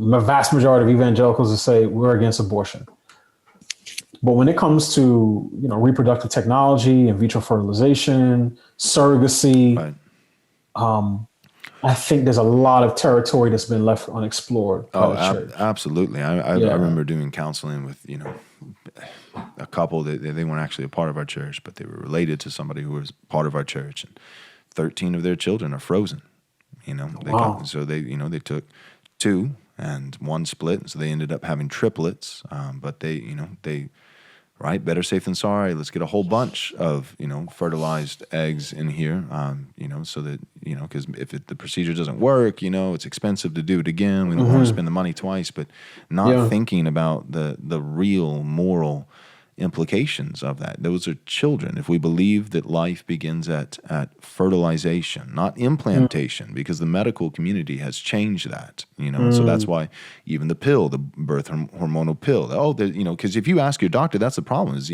the vast majority of evangelicals will say we're against abortion. But when it comes to, reproductive technology, in vitro fertilization, surrogacy, Right. I think there's a lot of territory that's been left unexplored by the church. Absolutely. I Yeah. remember doing counseling with, a couple that they weren't actually a part of our church, but they were related to somebody who was part of our church, and 13 of their children are frozen. Wow. They took two and one split, so they ended up having triplets. But they better safe than sorry. Let's get a whole bunch of fertilized eggs in here. So that because if the procedure doesn't work, it's expensive to do it again. We don't want to spend the money twice, but not thinking about the real moral implications of that. Those are children. If we believe that life begins at fertilization, not implantation, because the medical community has changed that, and so that's why even the pill, the birth hormonal pill, because if you ask your doctor, that's the problem is,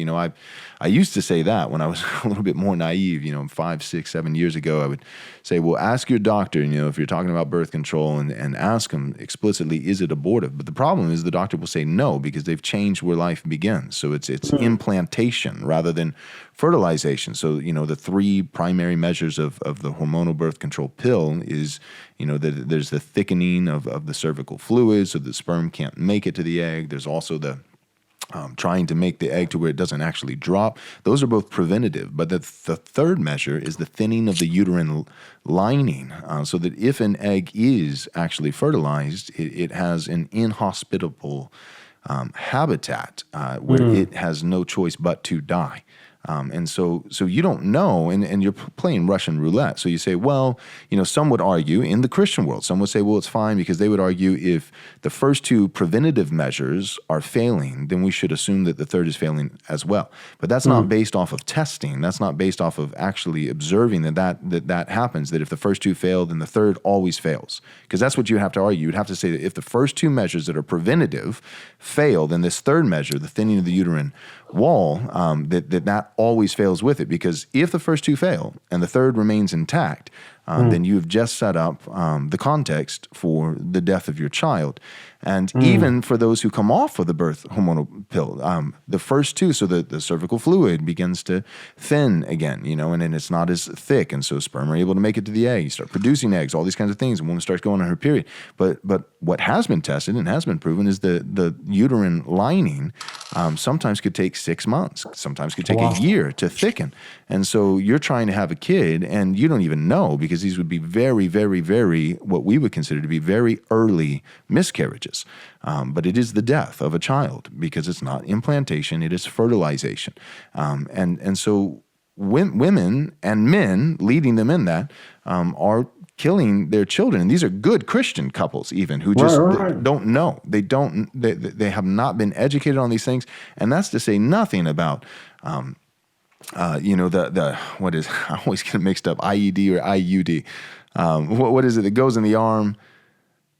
I used to say that when I was a little bit more naive, 5, 6, 7 years ago, I would say, well, ask your doctor, if you're talking about birth control and ask them explicitly, is it abortive? But the problem is the doctor will say no, because they've changed where life begins. So it's implantation rather than fertilization. So, the three primary measures of the hormonal birth control pill is, that there's the thickening of the cervical fluid so the sperm can't make it to the egg. There's also the trying to make the egg to where it doesn't actually drop. Those are both preventative. But the third measure is the thinning of the uterine lining, so that if an egg is actually fertilized, it has an inhospitable habitat where it has no choice but to die. And so you don't know, and you're playing Russian roulette. So you say, well, some would argue in the Christian world, some would say, well, it's fine, because they would argue if the first two preventative measures are failing, then we should assume that the third is failing as well. But that's not based off of testing. That's not based off of actually observing that happens, that if the first two fail, then the third always fails. Because that's what you have to argue. You'd have to say that if the first two measures that are preventative fail, then this third measure, the thinning of the uterine wall, that always fails with it. Because if the first two fail and the third remains intact, then you've just set up the context for the death of your child. And even for those who come off of the birth hormonal pill, the first two, so the cervical fluid begins to thin again, and then it's not as thick. And so sperm are able to make it to the egg. You start producing eggs, all these kinds of things. And woman starts going on her period. But what has been tested and has been proven is the uterine lining sometimes could take 6 months, sometimes could take a year to thicken. And so you're trying to have a kid and you don't even know, because these would be very, very, very, what we would consider to be very early miscarriages. But it is the death of a child, because it's not implantation, it is fertilization. And so women and men leading them in that are killing their children. And these are good Christian couples even who just don't know. They have not been educated on these things. And that's to say nothing about what is, I always get mixed up, IED or IUD. What is it that goes in the arm?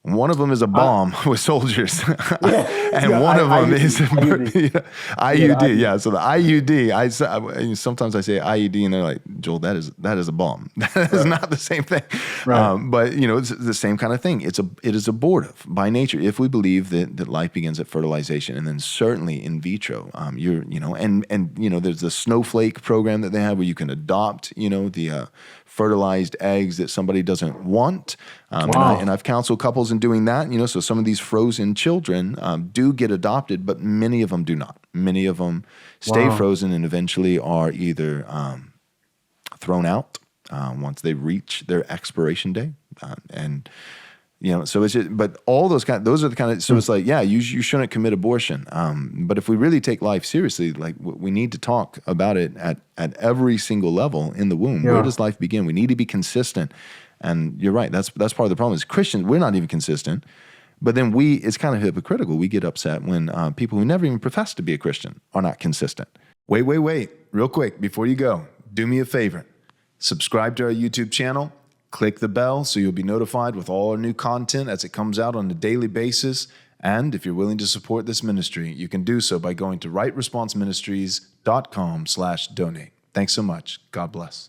One of them is a bomb with soldiers, and one of them is IUD. Yeah, so the IUD. Sometimes I say IED, and they're like, "Joel, that is a bomb. That is not the same thing." Right. But it's the same kind of thing. It is abortive by nature if we believe that life begins at fertilization, and then certainly in vitro. There's the snowflake program that they have where you can adopt, the fertilized eggs that somebody doesn't want. And I've counseled couples in doing that, so some of these frozen children do get adopted, but many of them do not. Many of them stay frozen and eventually are either thrown out once they reach their expiration day. So it's just, but all those those are the kind of, so it's like, you shouldn't commit abortion. But if we really take life seriously, like we need to talk about it at every single level in the womb. Where does life begin? We need to be consistent. And you're right. That's part of the problem is Christians, we're not even consistent, but then it's kind of hypocritical. We get upset when people who never even profess to be a Christian are not consistent. Wait, real quick before you go, do me a favor. Subscribe to our YouTube channel. Click the bell so you'll be notified with all our new content as it comes out on a daily basis. And if you're willing to support this ministry, you can do so by going to rightresponseministries.com/donate. Thanks so much. God bless.